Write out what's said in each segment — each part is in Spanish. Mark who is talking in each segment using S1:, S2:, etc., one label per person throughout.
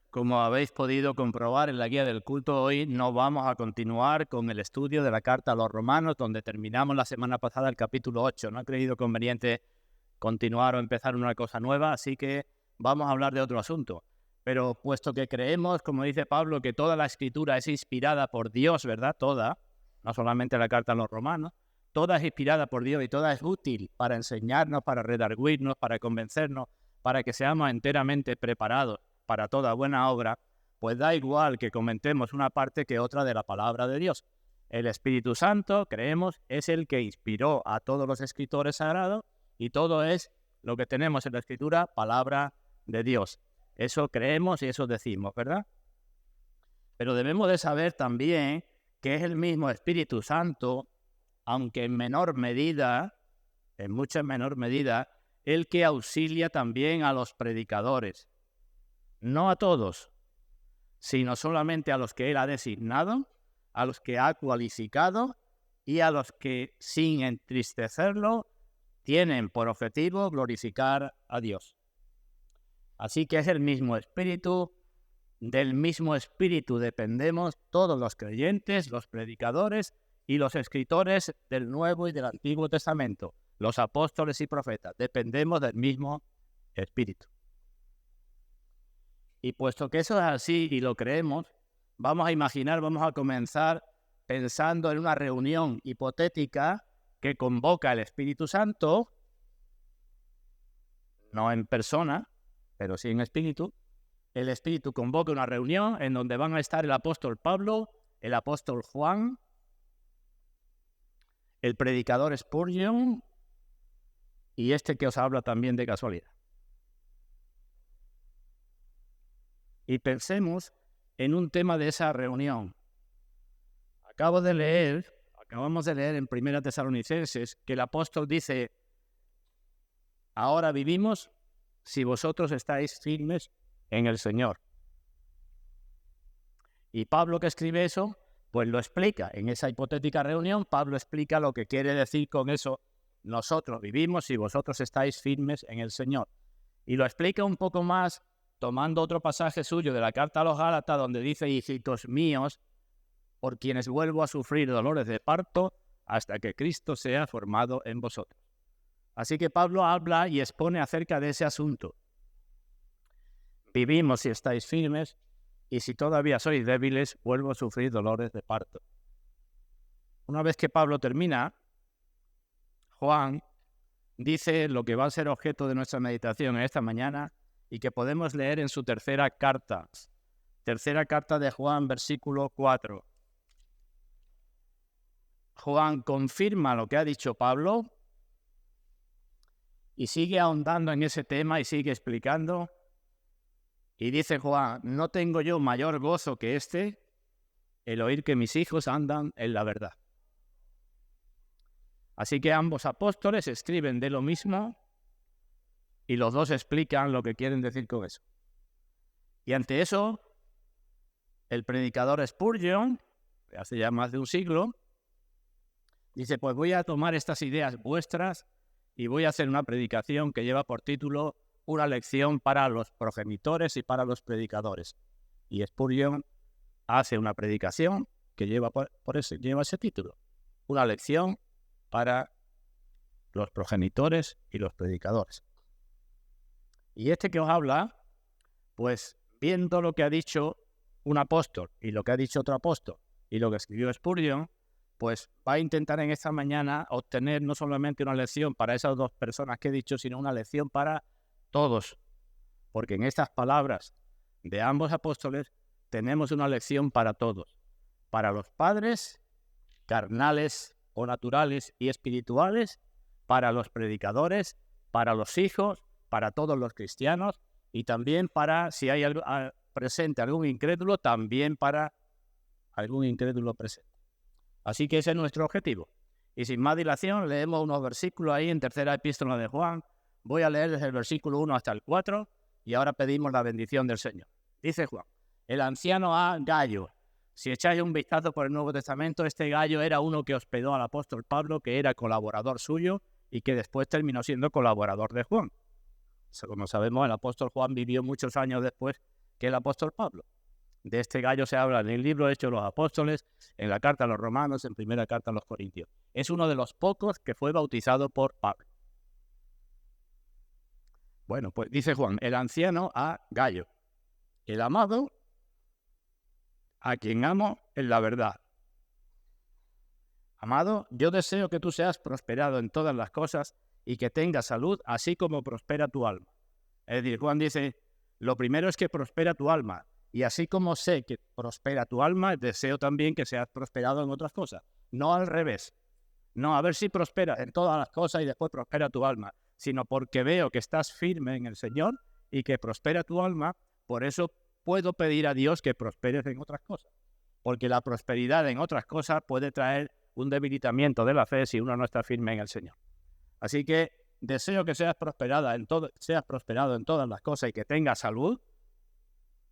S1: Como habéis podido comprobar en la guía del culto, hoy no vamos a continuar con el estudio de la carta a los romanos, donde terminamos la semana pasada el capítulo 8. No he creído conveniente continuar o empezar una cosa nueva, así que vamos a hablar de otro asunto. Pero puesto que creemos, como dice Pablo, que toda la escritura es inspirada por Dios, ¿verdad? Toda, no solamente la carta a los romanos, toda es inspirada por Dios y toda es útil para enseñarnos, para redarguirnos, para convencernos, para que seamos enteramente preparados para toda buena obra, pues da igual que comentemos una parte que otra de la palabra de Dios. El Espíritu Santo, creemos, es el que inspiró a todos los escritores sagrados y todo es lo que tenemos en la Escritura, palabra de Dios. Eso creemos y eso decimos, ¿verdad? Pero debemos de saber también que es el mismo Espíritu Santo, aunque en menor medida, en mucha menor medida, el que auxilia también a los predicadores. No a todos, sino solamente a los que Él ha designado, a los que ha cualificado y a los que, sin entristecerlo, tienen por objetivo glorificar a Dios. Así que es el mismo Espíritu, del mismo Espíritu dependemos todos los creyentes, los predicadores y los escritores del Nuevo y del Antiguo Testamento, los apóstoles y profetas, dependemos del mismo Espíritu. Y puesto que eso es así y lo creemos, vamos a comenzar pensando en una reunión hipotética que convoca el Espíritu Santo, no en persona, pero sí en espíritu. El Espíritu convoca una reunión en donde van a estar el apóstol Pablo, el apóstol Juan, el predicador Spurgeon y este que os habla también de casualidad. Y pensemos en un tema de esa reunión. Acabamos de leer en 1 Tesalonicenses que el apóstol dice: ahora vivimos si vosotros estáis firmes en el Señor. Y Pablo, que escribe eso, pues lo explica. En esa hipotética reunión, Pablo explica lo que quiere decir con eso: nosotros vivimos si vosotros estáis firmes en el Señor. Y lo explica un poco más tomando otro pasaje suyo de la carta a los Gálatas, donde dice: hijitos míos, por quienes vuelvo a sufrir dolores de parto hasta que Cristo sea formado en vosotros. Así que Pablo habla y expone acerca de ese asunto. Vivimos si estáis firmes, y si todavía sois débiles, vuelvo a sufrir dolores de parto. Una vez que Pablo termina, Juan dice lo que va a ser objeto de nuestra meditación esta mañana y que podemos leer en su tercera carta de Juan, versículo 4. Juan confirma lo que ha dicho Pablo y sigue ahondando en ese tema y sigue explicando. Y dice Juan: no tengo yo mayor gozo que este, el oír que mis hijos andan en la verdad. Así que ambos apóstoles escriben de lo mismo y los dos explican lo que quieren decir con eso. Y ante eso, el predicador Spurgeon, hace ya más de un siglo, dice: pues voy a tomar estas ideas vuestras y voy a hacer una predicación que lleva por título una lección para los progenitores y para los predicadores. Y Spurgeon hace una predicación que lleva ese título: una lección para los progenitores y los predicadores. Y este que os habla, pues viendo lo que ha dicho un apóstol y lo que ha dicho otro apóstol y lo que escribió Spurgeon, pues va a intentar en esta mañana obtener no solamente una lección para esas dos personas que he dicho, sino una lección para todos. Porque en estas palabras de ambos apóstoles tenemos una lección para todos. Para los padres, carnales o naturales y espirituales, para los predicadores, para los hijos, para todos los cristianos y también para, si hay presente algún incrédulo, también para algún incrédulo presente. Así que ese es nuestro objetivo. Y sin más dilación, leemos unos versículos ahí en tercera epístola de Juan. Voy a leer desde el versículo 1 hasta el 4 y ahora pedimos la bendición del Señor. Dice Juan: el anciano Gallo. Si echáis un vistazo por el Nuevo Testamento, este Gallo era uno que hospedó al apóstol Pablo, que era colaborador suyo y que después terminó siendo colaborador de Juan. Como sabemos, el apóstol Juan vivió muchos años después que el apóstol Pablo. De este Gayo se habla en el libro Hechos de los Apóstoles, en la carta a los Romanos, en primera carta a los Corintios. Es uno de los pocos que fue bautizado por Pablo. Bueno, pues dice Juan, el anciano a Gayo, el amado a quien amo en la verdad. Amado, yo deseo que tú seas prosperado en todas las cosas y que tengas salud, así como prospera tu alma. Es decir, Juan dice, lo primero es que prospera tu alma. Y así como sé que prospera tu alma, deseo también que seas prosperado en otras cosas. No al revés. No a ver si prosperas en todas las cosas y después prospera tu alma, sino porque veo que estás firme en el Señor y que prospera tu alma, por eso puedo pedir a Dios que prosperes en otras cosas. Porque la prosperidad en otras cosas puede traer un debilitamiento de la fe si uno no está firme en el Señor. Así que deseo que seas prosperado en todas las cosas y que tengas salud,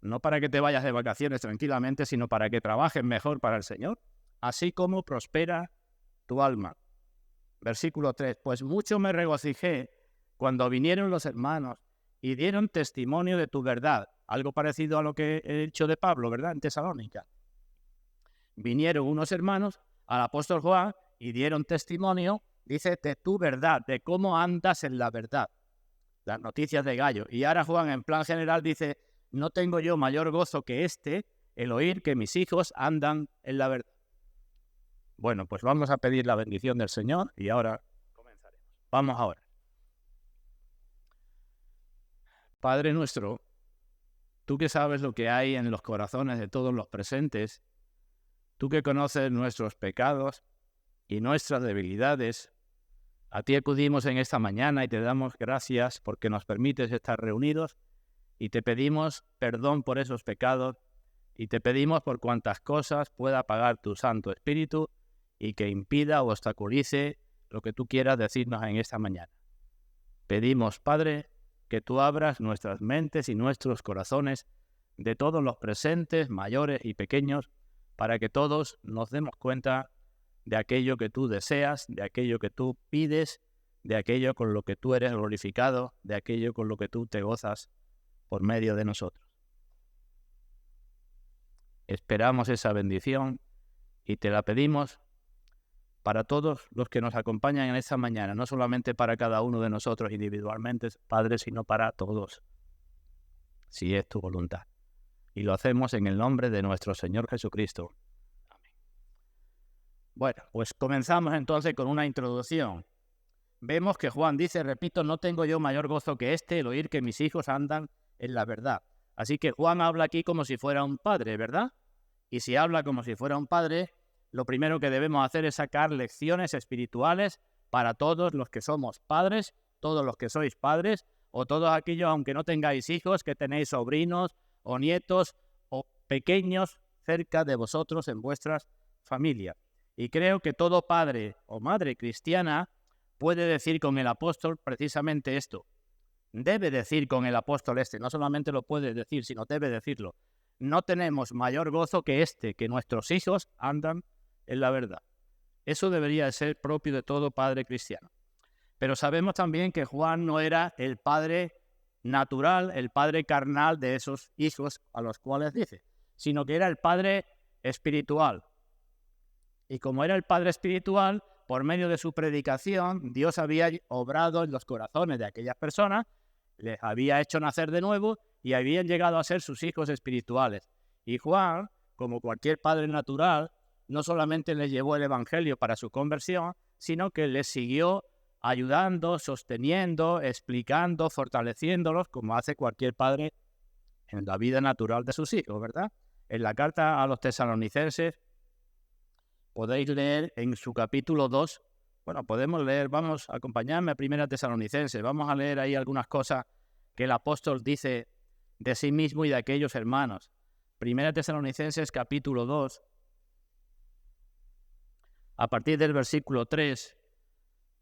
S1: no para que te vayas de vacaciones tranquilamente, sino para que trabajes mejor para el Señor, así como prospera tu alma. Versículo 3. Pues mucho me regocijé cuando vinieron los hermanos y dieron testimonio de tu verdad. Algo parecido a lo que he dicho de Pablo, ¿verdad? En Tesalónica. Vinieron unos hermanos al apóstol Juan y dieron testimonio, dice, de tu verdad, de cómo andas en la verdad. Las noticias de Gayo. Y ahora Juan, en plan general, dice, no tengo yo mayor gozo que el oír que mis hijos andan en la verdad. Bueno, pues vamos a pedir la bendición del Señor y ahora comenzaremos. Vamos ahora. Padre nuestro, tú que sabes lo que hay en los corazones de todos los presentes, tú que conoces nuestros pecados y nuestras debilidades, a ti acudimos en esta mañana y te damos gracias porque nos permites estar reunidos y te pedimos perdón por esos pecados y te pedimos por cuantas cosas pueda pagar tu Santo Espíritu y que impida o obstaculice lo que tú quieras decirnos en esta mañana. Pedimos, Padre, que tú abras nuestras mentes y nuestros corazones de todos los presentes, mayores y pequeños, para que todos nos demos cuenta de aquello que tú deseas, de aquello que tú pides, de aquello con lo que tú eres glorificado, de aquello con lo que tú te gozas por medio de nosotros. Esperamos esa bendición y te la pedimos para todos los que nos acompañan en esta mañana, no solamente para cada uno de nosotros individualmente, Padre, sino para todos, si es tu voluntad. Y lo hacemos en el nombre de nuestro Señor Jesucristo. Amén. Bueno, pues comenzamos entonces con una introducción. Vemos que Juan dice, repito, no tengo yo mayor gozo que el oír que mis hijos andan en la verdad. Así que Juan habla aquí como si fuera un padre, ¿verdad? Y si habla como si fuera un padre, lo primero que debemos hacer es sacar lecciones espirituales para todos los que somos padres, todos los que sois padres, o todos aquellos, aunque no tengáis hijos, que tenéis sobrinos o nietos o pequeños cerca de vosotros en vuestras familias. Y creo que todo padre o madre cristiana puede decir con el apóstol precisamente esto. Debe decir con el apóstol no solamente lo puede decir, sino debe decirlo. No tenemos mayor gozo que que nuestros hijos andan en la verdad. Eso debería ser propio de todo padre cristiano. Pero sabemos también que Juan no era el padre natural, el padre carnal de esos hijos a los cuales dice, sino que era el padre espiritual. Y como era el padre espiritual, por medio de su predicación, Dios había obrado en los corazones de aquellas personas, les había hecho nacer de nuevo y habían llegado a ser sus hijos espirituales. Y Juan, como cualquier padre natural, no solamente les llevó el evangelio para su conversión, sino que les siguió ayudando, sosteniendo, explicando, fortaleciéndolos, como hace cualquier padre en la vida natural de sus hijos, ¿verdad? En la carta a los tesalonicenses podéis leer en su capítulo 2, bueno, podemos leer, vamos a acompañarme a Primera Tesalonicenses, vamos a leer ahí algunas cosas que el apóstol dice de sí mismo y de aquellos hermanos. Primera Tesalonicenses capítulo 2, a partir del versículo 3,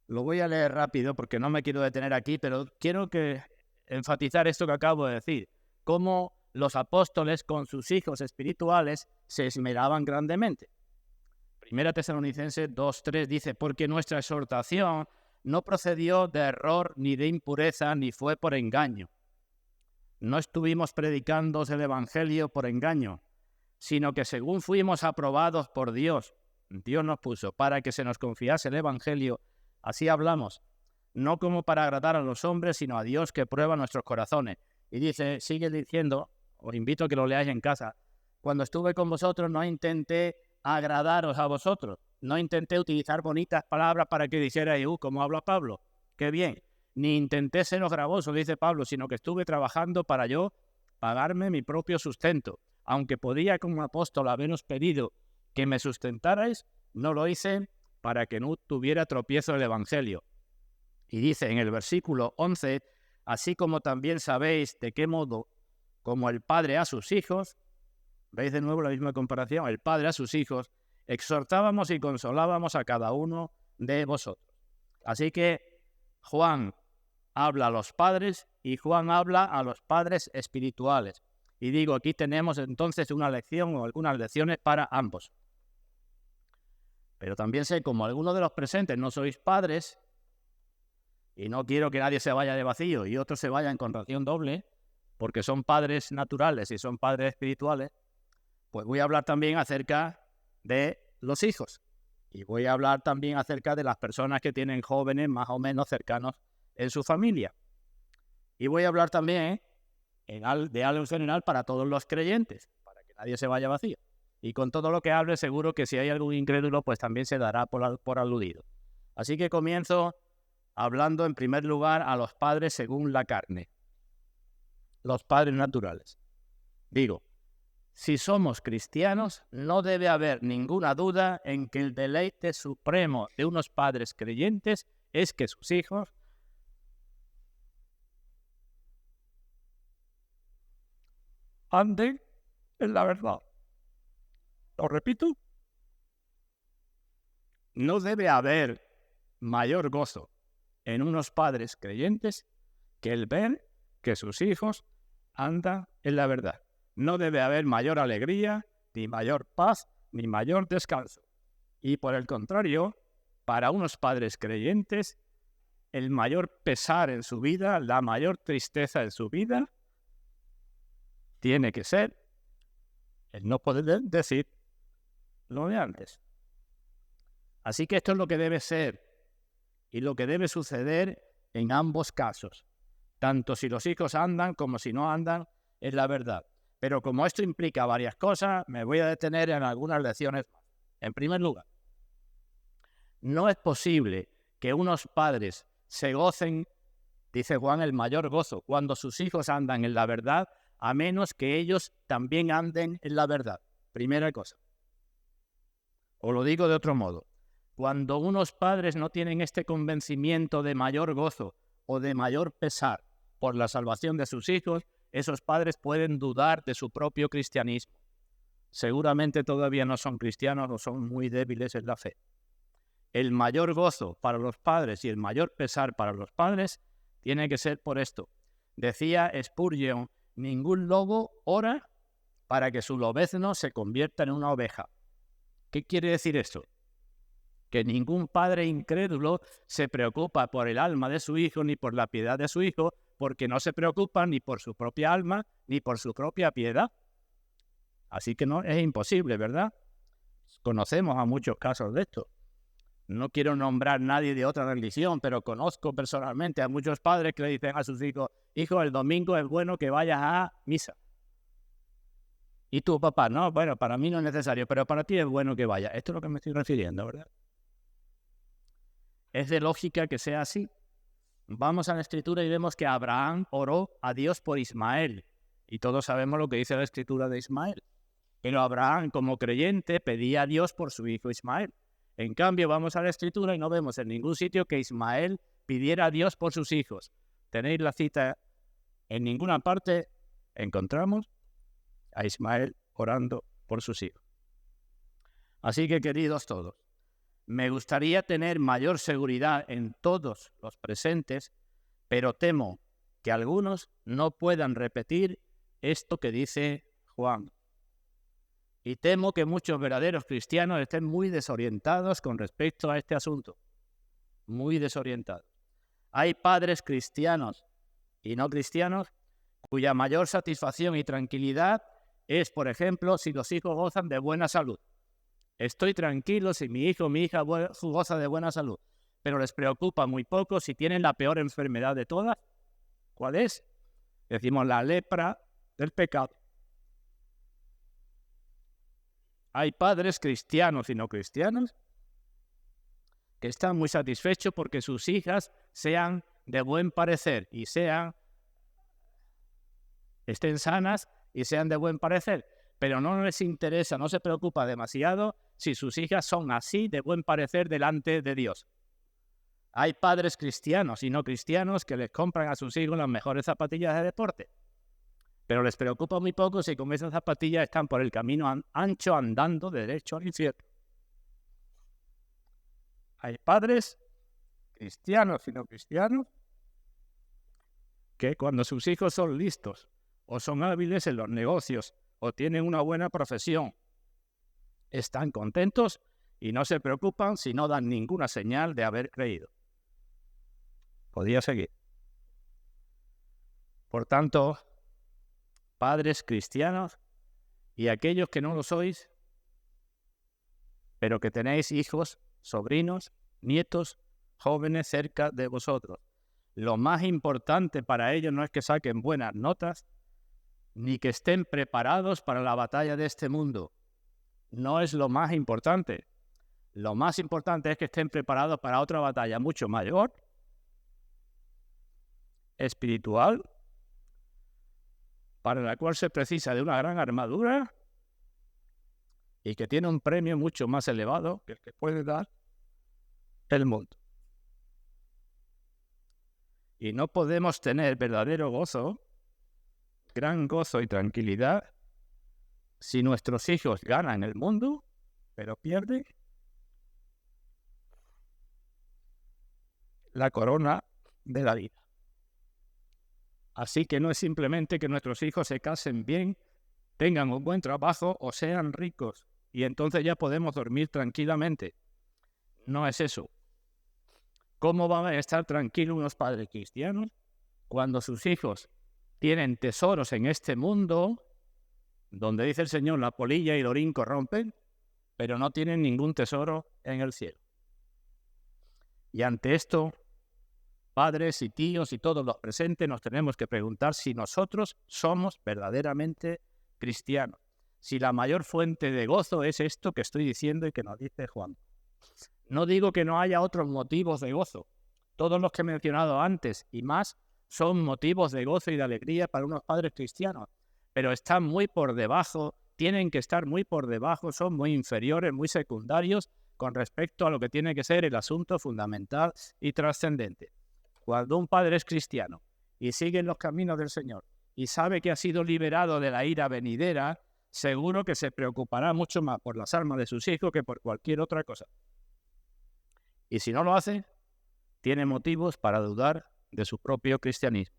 S1: lo voy a leer rápido porque no me quiero detener aquí, pero quiero enfatizar esto que acabo de decir, cómo los apóstoles con sus hijos espirituales se esmeraban grandemente. Primera Tesalonicenses 2:3 dice, porque nuestra exhortación no procedió de error ni de impureza, ni fue por engaño. no estuvimos predicándoos el Evangelio por engaño, sino que según fuimos aprobados por Dios, Dios nos puso para que se nos confiase el Evangelio, así hablamos, no como para agradar a los hombres, sino a Dios que prueba nuestros corazones. Y dice, sigue diciendo, os invito a que lo leáis en casa, cuando estuve con vosotros no intenté agradaros a vosotros, no intenté utilizar bonitas palabras para que dijerais, como habla Pablo, qué bien, ni intenté seros gravoso, dice Pablo, sino que estuve trabajando para yo pagarme mi propio sustento. Aunque podía como apóstol haberos pedido que me sustentarais, no lo hice para que no tuviera tropiezo el Evangelio. Y dice en el versículo 11, así como también sabéis de qué modo, como el Padre a sus hijos, ¿veis de nuevo la misma comparación? El Padre a sus hijos, exhortábamos y consolábamos a cada uno de vosotros. Así que Juan habla a los padres y Juan habla a los padres espirituales. Y digo, aquí tenemos entonces una lección o algunas lecciones para ambos. Pero también sé, como algunos de los presentes no sois padres, y no quiero que nadie se vaya de vacío y otros se vayan con ración doble, porque son padres naturales y son padres espirituales, pues voy a hablar también acerca de los hijos. Y voy a hablar también acerca de las personas que tienen jóvenes más o menos cercanos en su familia. Y voy a hablar también de algo general para todos los creyentes, para que nadie se vaya vacío. Y con todo lo que hable, seguro que si hay algún incrédulo, pues también se dará por aludido. Así que comienzo hablando en primer lugar a los padres según la carne, los padres naturales. Digo, si somos cristianos, no debe haber ninguna duda en que el deleite supremo de unos padres creyentes es que sus hijos anden en la verdad. Lo repito. No debe haber mayor gozo en unos padres creyentes que el ver que sus hijos andan en la verdad. No debe haber mayor alegría, ni mayor paz, ni mayor descanso. Y por el contrario, para unos padres creyentes, el mayor pesar en su vida, la mayor tristeza en su vida, tiene que ser el no poder decir lo de antes. Así que esto es lo que debe ser y lo que debe suceder en ambos casos, tanto si los hijos andan como si no andan, es la verdad. Pero como esto implica varias cosas, me voy a detener en algunas lecciones más. En primer lugar, no es posible que unos padres se gocen, dice Juan, el mayor gozo cuando sus hijos andan en la verdad, a menos que ellos también anden en la verdad. Primera cosa. O lo digo de otro modo. Cuando unos padres no tienen este convencimiento de mayor gozo o de mayor pesar por la salvación de sus hijos, esos padres pueden dudar de su propio cristianismo. Seguramente todavía no son cristianos o son muy débiles en la fe. El mayor gozo para los padres y el mayor pesar para los padres tiene que ser por esto. Decía Spurgeon, ningún lobo ora para que su lobezno se convierta en una oveja. ¿Qué quiere decir esto? Que ningún padre incrédulo se preocupa por el alma de su hijo ni por la piedad de su hijo, porque no se preocupa ni por su propia alma ni por su propia piedad. Así que no es imposible, ¿verdad? Conocemos a muchos casos de esto. No quiero nombrar a nadie de otra religión, pero conozco personalmente a muchos padres que le dicen a sus hijos, hijo, el domingo es bueno que vayas a misa. Y tú, papá, no, bueno, para mí no es necesario, pero para ti es bueno que vayas. Esto es lo que me estoy refiriendo, ¿verdad? Es de lógica que sea así. Vamos a la Escritura y vemos que Abraham oró a Dios por Ismael. Y todos sabemos lo que dice la Escritura de Ismael. Pero Abraham, como creyente, pedía a Dios por su hijo Ismael. En cambio, vamos a la Escritura y no vemos en ningún sitio que Ismael pidiera a Dios por sus hijos. Tenéis la cita, en ninguna parte encontramos a Ismael orando por sus hijos. Así que, queridos todos, me gustaría tener mayor seguridad en todos los presentes, pero temo que algunos no puedan repetir esto que dice Juan. Y temo que muchos verdaderos cristianos estén muy desorientados con respecto a este asunto. Muy desorientados. Hay padres cristianos y no cristianos cuya mayor satisfacción y tranquilidad es, por ejemplo, si los hijos gozan de buena salud. Estoy tranquilo si mi hijo o mi hija goza de buena salud, pero les preocupa muy poco si tienen la peor enfermedad de todas. ¿Cuál es? Decimos la lepra del pecado. Hay padres cristianos y no cristianos que están muy satisfechos porque sus hijas sean de buen parecer y estén sanas y sean de buen parecer, pero no les interesa, no se preocupa demasiado si sus hijas son así de buen parecer delante de Dios. Hay padres cristianos y no cristianos que les compran a sus hijos las mejores zapatillas de deporte, pero les preocupa muy poco si con esas zapatillas están por el camino ancho andando derecho al infierno. Hay padres cristianos y no cristianos que cuando sus hijos son listos o son hábiles en los negocios o tienen una buena profesión, están contentos y no se preocupan si no dan ninguna señal de haber creído. Podría seguir. Por tanto, padres cristianos y aquellos que no lo sois, pero que tenéis hijos, sobrinos, nietos, jóvenes cerca de vosotros. Lo más importante para ellos no es que saquen buenas notas, ni que estén preparados para la batalla de este mundo. No es lo más importante. Lo más importante es que estén preparados para otra batalla mucho mayor, espiritual, para la cual se precisa de una gran armadura y que tiene un premio mucho más elevado que el que puede dar el mundo. Y no podemos tener verdadero gozo, gran gozo y tranquilidad si nuestros hijos ganan el mundo, pero pierden la corona de la vida. Así que no es simplemente que nuestros hijos se casen bien, tengan un buen trabajo o sean ricos y entonces ya podemos dormir tranquilamente. No es eso. ¿Cómo van a estar tranquilos unos padres cristianos cuando sus hijos tienen tesoros en este mundo, donde dice el Señor, la polilla y el orín corrompen, pero no tienen ningún tesoro en el cielo? Y ante esto, padres y tíos y todos los presentes nos tenemos que preguntar si nosotros somos verdaderamente cristianos. Si la mayor fuente de gozo es esto que estoy diciendo y que nos dice Juan. No digo que no haya otros motivos de gozo. Todos los que he mencionado antes y más son motivos de gozo y de alegría para unos padres cristianos, pero están muy por debajo, tienen que estar muy por debajo, son muy inferiores, muy secundarios con respecto a lo que tiene que ser el asunto fundamental y trascendente. Cuando un padre es cristiano y sigue en los caminos del Señor y sabe que ha sido liberado de la ira venidera, seguro que se preocupará mucho más por las almas de sus hijos que por cualquier otra cosa. Y si no lo hace, tiene motivos para dudar de su propio cristianismo.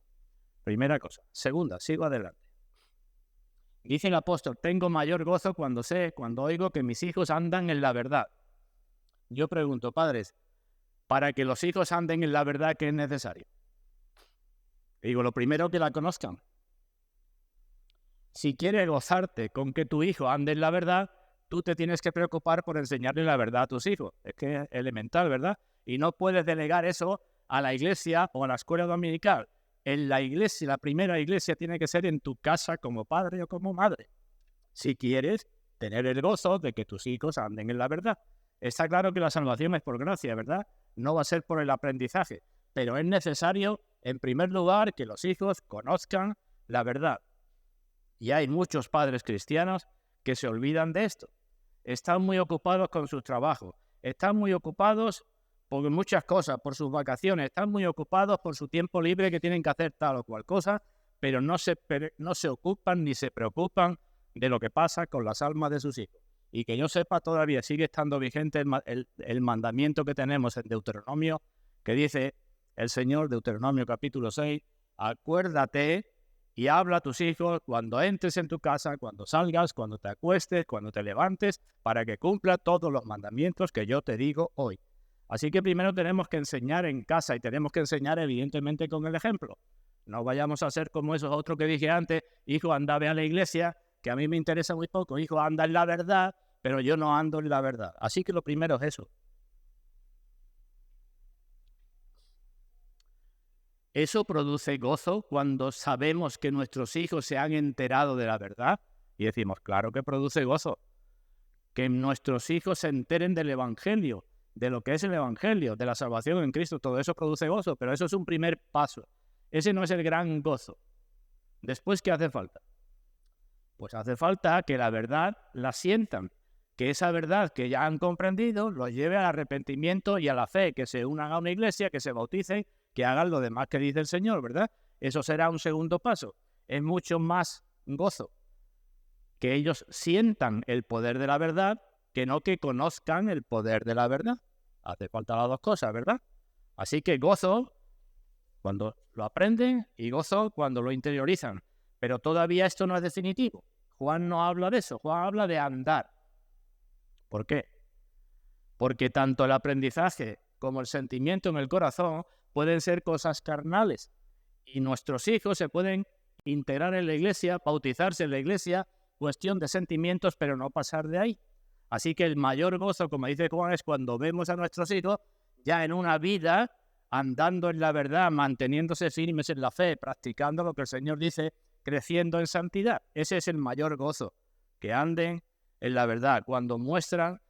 S1: Primera cosa. Segunda, sigo adelante. Dice el apóstol, tengo mayor gozo cuando oigo que mis hijos andan en la verdad. Yo pregunto, padres, para que los hijos anden en la verdad, ¿qué es necesario? Digo, lo primero, que la conozcan. Si quieres gozarte con que tu hijo ande en la verdad, tú te tienes que preocupar por enseñarle la verdad a tus hijos. Es que es elemental, ¿verdad? Y no puedes delegar eso a la iglesia o a la escuela dominical. En la iglesia, la primera iglesia tiene que ser en tu casa como padre o como madre. Si quieres tener el gozo de que tus hijos anden en la verdad. Está claro que la salvación es por gracia, ¿verdad? No va a ser por el aprendizaje. Pero es necesario, en primer lugar, que los hijos conozcan la verdad. Y hay muchos padres cristianos que se olvidan de esto. Están muy ocupados con sus trabajos. Están muy ocupados por muchas cosas, por sus vacaciones. Están muy ocupados por su tiempo libre que tienen que hacer tal o cual cosa, pero no se ocupan ni se preocupan de lo que pasa con las almas de sus hijos. Y que yo sepa, todavía sigue estando vigente el mandamiento que tenemos en Deuteronomio, que dice el Señor, Deuteronomio capítulo 6, acuérdate y habla a tus hijos cuando entres en tu casa, cuando salgas, cuando te acuestes, cuando te levantes, para que cumpla todos los mandamientos que yo te digo hoy. Así que primero tenemos que enseñar en casa y tenemos que enseñar evidentemente con el ejemplo. No vayamos a ser como esos otros que dije antes, hijo, anda, ve a la iglesia, que a mí me interesa muy poco, hijo, anda en la verdad, pero yo no ando en la verdad. Así que lo primero es eso. Eso produce gozo cuando sabemos que nuestros hijos se han enterado de la verdad. Y decimos, claro que produce gozo. Que nuestros hijos se enteren del Evangelio, de lo que es el Evangelio, de la salvación en Cristo. Todo eso produce gozo, pero eso es un primer paso. Ese no es el gran gozo. Después, ¿qué hace falta? Pues hace falta que la verdad la sientan. Que esa verdad que ya han comprendido los lleve al arrepentimiento y a la fe, que se unan a una iglesia, que se bauticen, que hagan lo demás que dice el Señor, ¿verdad? Eso será un segundo paso. Es mucho más gozo que ellos sientan el poder de la verdad que no que conozcan el poder de la verdad. Hace falta las dos cosas, ¿verdad? Así que gozo cuando lo aprenden y gozo cuando lo interiorizan. Pero todavía esto no es definitivo. Juan no habla de eso, Juan habla de andar. ¿Por qué? Porque tanto el aprendizaje como el sentimiento en el corazón pueden ser cosas carnales. Y nuestros hijos se pueden integrar en la iglesia, bautizarse en la iglesia, cuestión de sentimientos, pero no pasar de ahí. Así que el mayor gozo, como dice Juan, es cuando vemos a nuestros hijos ya en una vida andando en la verdad, manteniéndose firmes en la fe, practicando lo que el Señor dice, creciendo en santidad. Ese es el mayor gozo, que anden en la verdad, cuando muestran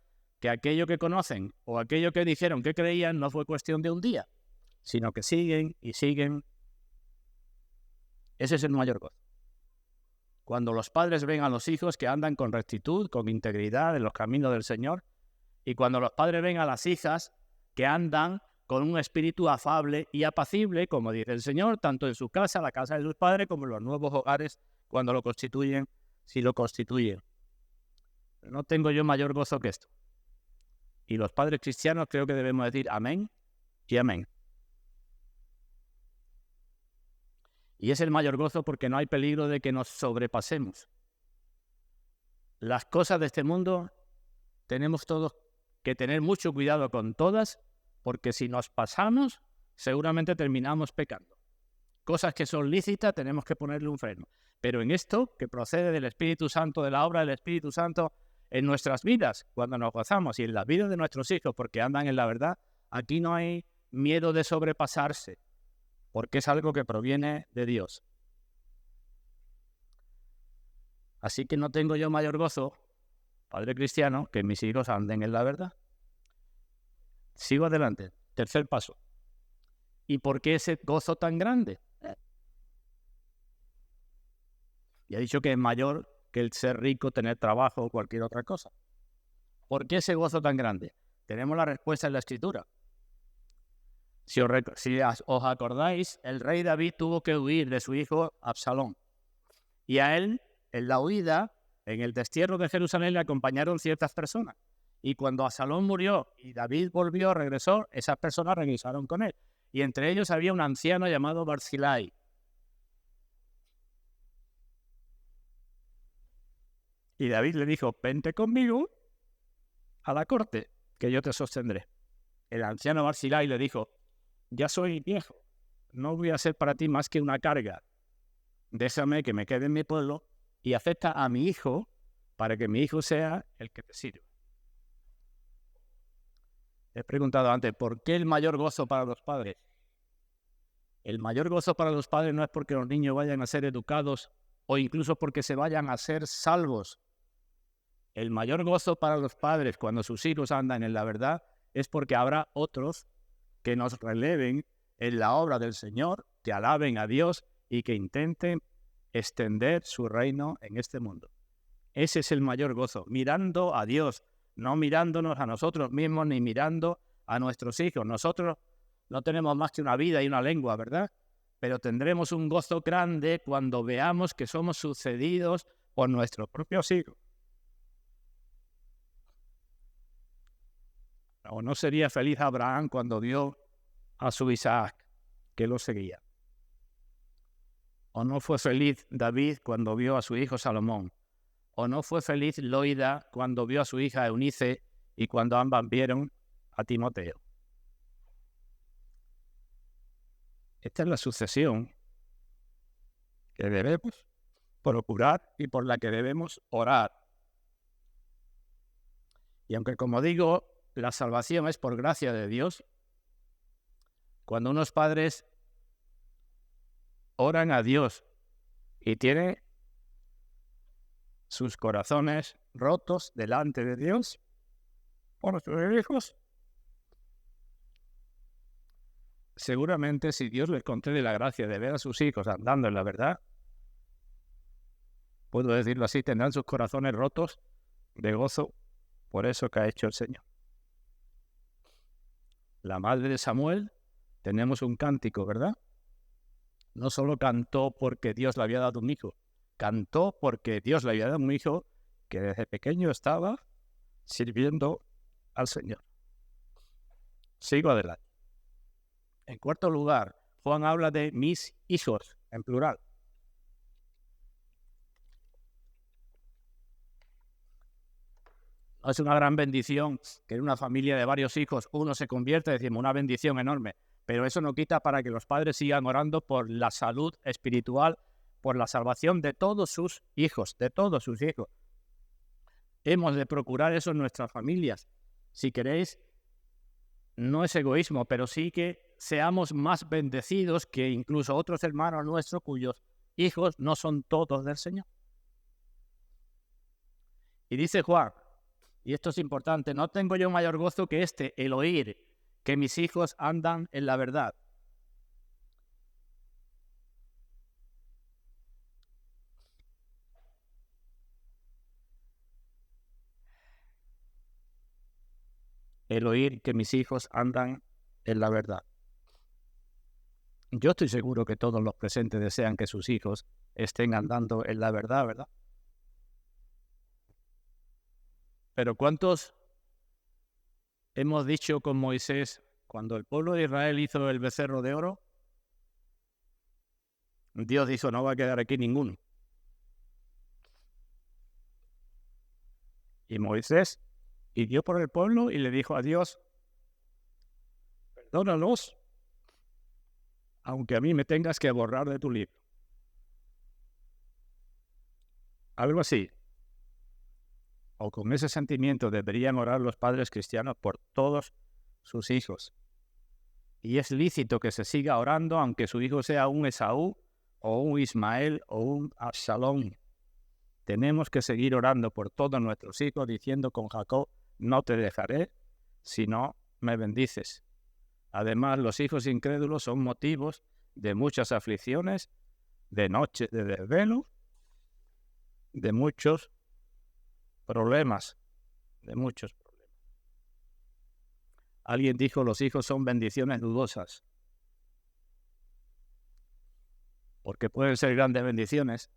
S1: que aquello que conocen o aquello que dijeron que creían no fue cuestión de un día, sino que siguen y siguen. Ese es el mayor gozo. Cuando los padres ven a los hijos que andan con rectitud, con integridad en los caminos del Señor, y cuando los padres ven a las hijas que andan con un espíritu afable y apacible, como dice el Señor, tanto en su casa, la casa de sus padres, como en los nuevos hogares cuando lo constituyen, si lo constituyen. No tengo yo mayor gozo que esto. Y los padres cristianos creo que debemos decir amén y amén. Y es el mayor gozo porque no hay peligro de que nos sobrepasemos. Las cosas de este mundo tenemos todos que tener mucho cuidado con todas, porque si nos pasamos, seguramente terminamos pecando. Cosas que son lícitas tenemos que ponerle un freno. Pero en esto, que procede del Espíritu Santo, de la obra del Espíritu Santo en nuestras vidas, cuando nos gozamos, y en las vidas de nuestros hijos, porque andan en la verdad, aquí no hay miedo de sobrepasarse, porque es algo que proviene de Dios. Así que no tengo yo mayor gozo, padre cristiano, que mis hijos anden en la verdad. Sigo adelante. Tercer paso. ¿Y por qué ese gozo tan grande? Ya he dicho que es mayor que el ser rico, tener trabajo o cualquier otra cosa. ¿Por qué ese gozo tan grande? Tenemos la respuesta en la Escritura. Si os acordáis, el rey David tuvo que huir de su hijo Absalón. Y a él, en la huida, en el destierro de Jerusalén, le acompañaron ciertas personas. Y cuando Absalón murió y David volvió, regresó, esas personas regresaron con él. Y entre ellos había un anciano llamado Barzillai. Y David le dijo, vente conmigo a la corte, que yo te sostendré. El anciano Barzillai le dijo, ya soy viejo, no voy a ser para ti más que una carga. Déjame que me quede en mi pueblo y acepta a mi hijo para que mi hijo sea el que te sirva. He preguntado antes, ¿por qué el mayor gozo para los padres? El mayor gozo para los padres no es porque los niños vayan a ser educados o incluso porque se vayan a ser salvos. El mayor gozo para los padres cuando sus hijos andan en la verdad es porque habrá otros que nos releven en la obra del Señor, que alaben a Dios y que intenten extender su reino en este mundo. Ese es el mayor gozo, mirando a Dios, no mirándonos a nosotros mismos ni mirando a nuestros hijos. Nosotros no tenemos más que una vida y una lengua, ¿verdad? Pero tendremos un gozo grande cuando veamos que somos sucedidos por nuestros propios hijos. ¿O no sería feliz Abraham cuando vio a su Isaac que lo seguía? ¿O no fue feliz David cuando vio a su hijo Salomón? ¿O no fue feliz Loida cuando vio a su hija Eunice y cuando ambas vieron a Timoteo? Esta es la sucesión que debemos procurar y por la que debemos orar. Y aunque, como digo, la salvación es por gracia de Dios, cuando unos padres oran a Dios y tienen sus corazones rotos delante de Dios por sus hijos, seguramente si Dios les concede la gracia de ver a sus hijos andando en la verdad, puedo decirlo así, tendrán sus corazones rotos de gozo por eso que ha hecho el Señor. La madre de Samuel, tenemos un cántico, ¿verdad? No solo cantó porque Dios le había dado un hijo, cantó porque Dios le había dado un hijo que desde pequeño estaba sirviendo al Señor. Sigo adelante. En cuarto lugar, Juan habla de mis hijos, en plural. No es una gran bendición que en una familia de varios hijos uno se convierta, decimos, una bendición enorme. Pero eso no quita para que los padres sigan orando por la salud espiritual, por la salvación de todos sus hijos, de todos sus hijos. Hemos de procurar eso en nuestras familias. Si queréis, no es egoísmo, pero sí que seamos más bendecidos que incluso otros hermanos nuestros cuyos hijos no son todos del Señor. Y dice Juan, y esto es importante, no tengo yo mayor gozo que este, el oír que mis hijos andan en la verdad. El oír que mis hijos andan en la verdad. Yo estoy seguro que todos los presentes desean que sus hijos estén andando en la verdad, ¿verdad? Pero ¿cuántos hemos dicho con Moisés cuando el pueblo de Israel hizo el becerro de oro? Dios dijo, no va a quedar aquí ninguno. Y Moisés pidió por el pueblo y le dijo a Dios, perdónalos, aunque a mí me tengas que borrar de tu libro. Algo así. O con ese sentimiento deberían orar los padres cristianos por todos sus hijos. Y es lícito que se siga orando aunque su hijo sea un Esaú o un Ismael o un Absalón. Tenemos que seguir orando por todos nuestros hijos diciendo con Jacob, no te dejaré si no me bendices. Además, los hijos incrédulos son motivos de muchas aflicciones, de noches de desvelo, de muchos problemas, Alguien dijo, los hijos son bendiciones dudosas, porque pueden ser grandes bendiciones,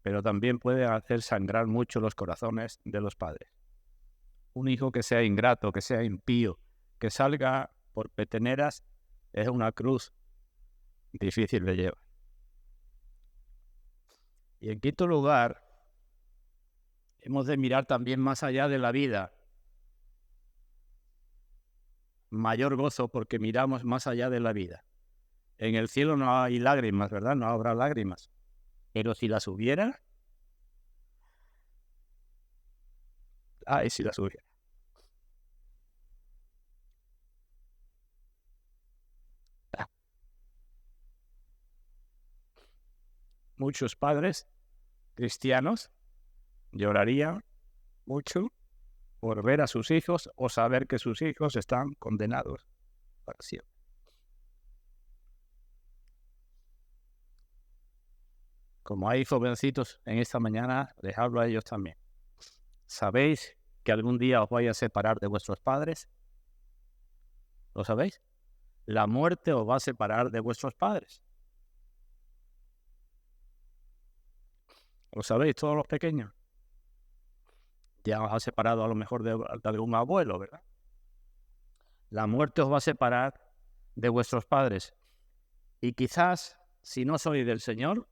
S1: pero también pueden hacer sangrar mucho los corazones de los padres. Un hijo que sea ingrato, que sea impío, que salga por peteneras, es una cruz difícil de llevar. Y en quinto lugar, hemos de mirar también más allá de la vida. Mayor gozo porque miramos más allá de la vida. En el cielo no hay lágrimas, ¿verdad? No habrá lágrimas. Pero si las hubiera, si las hubiera. Muchos padres cristianos llorarían mucho por ver a sus hijos o saber que sus hijos están condenados para siempre. Como hay jovencitos en esta mañana, les hablo a ellos también. ¿Sabéis que algún día os vais a separar de vuestros padres? ¿Lo sabéis? La muerte os va a separar de vuestros padres. ¿Lo sabéis todos los pequeños? Ya os ha separado a lo mejor de algún abuelo, ¿verdad? La muerte os va a separar de vuestros padres. Y quizás, si no sois del Señor,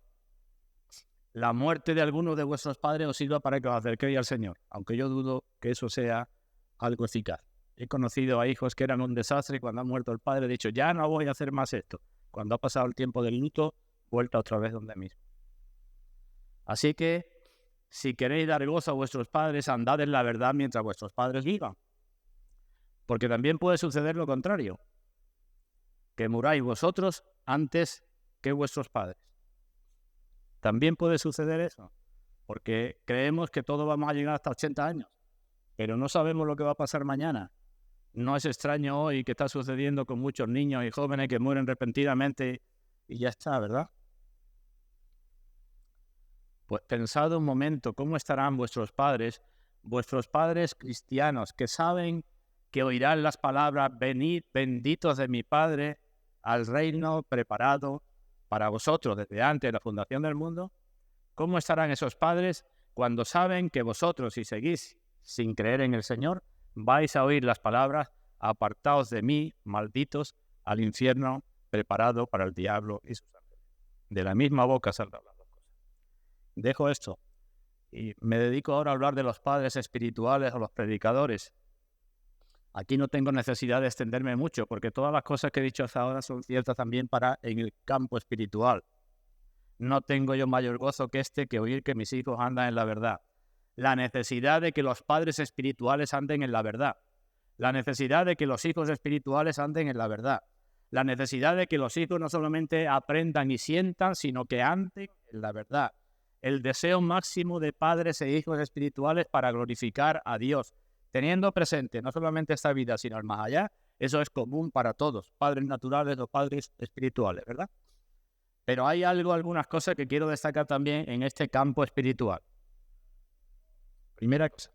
S1: la muerte de alguno de vuestros padres os sirva para que os acerquéis al Señor, aunque yo dudo que eso sea algo eficaz. He conocido a hijos que eran un desastre y cuando ha muerto el padre he dicho, ya no voy a hacer más esto. Cuando ha pasado el tiempo del luto, vuelta otra vez donde mismo. Así que, si queréis dar gozo a vuestros padres, andad en la verdad mientras vuestros padres vivan. Porque también puede suceder lo contrario, que muráis vosotros antes que vuestros padres. También puede suceder eso, porque creemos que todos vamos a llegar hasta 80 años, pero no sabemos lo que va a pasar mañana. No es extraño hoy que está sucediendo con muchos niños y jóvenes que mueren repentinamente y ya está, ¿verdad? Pues pensad un momento, ¿cómo estarán vuestros padres cristianos, que saben que oirán las palabras, venid benditos de mi Padre al reino preparado para vosotros desde antes de la fundación del mundo? ¿Cómo estarán esos padres cuando saben que vosotros, si seguís sin creer en el Señor, vais a oír las palabras, apartaos de mí, malditos, al infierno preparado para el diablo y sus ángeles? De la misma boca saldrán las dos cosas. Dejo esto y me dedico ahora a hablar de los padres espirituales o los predicadores. Aquí no tengo necesidad de extenderme mucho, porque todas las cosas que he dicho hasta ahora son ciertas también para en el campo espiritual. No tengo yo mayor gozo que oír que mis hijos andan en la verdad. La necesidad de que los padres espirituales anden en la verdad. La necesidad de que los hijos espirituales anden en la verdad. La necesidad de que los hijos no solamente aprendan y sientan, sino que anden en la verdad. El deseo máximo de padres e hijos espirituales para glorificar a Dios, teniendo presente no solamente esta vida, sino el más allá. Eso es común para todos, padres naturales o padres espirituales, ¿verdad? Pero hay algunas cosas que quiero destacar también en este campo espiritual. Primera cosa.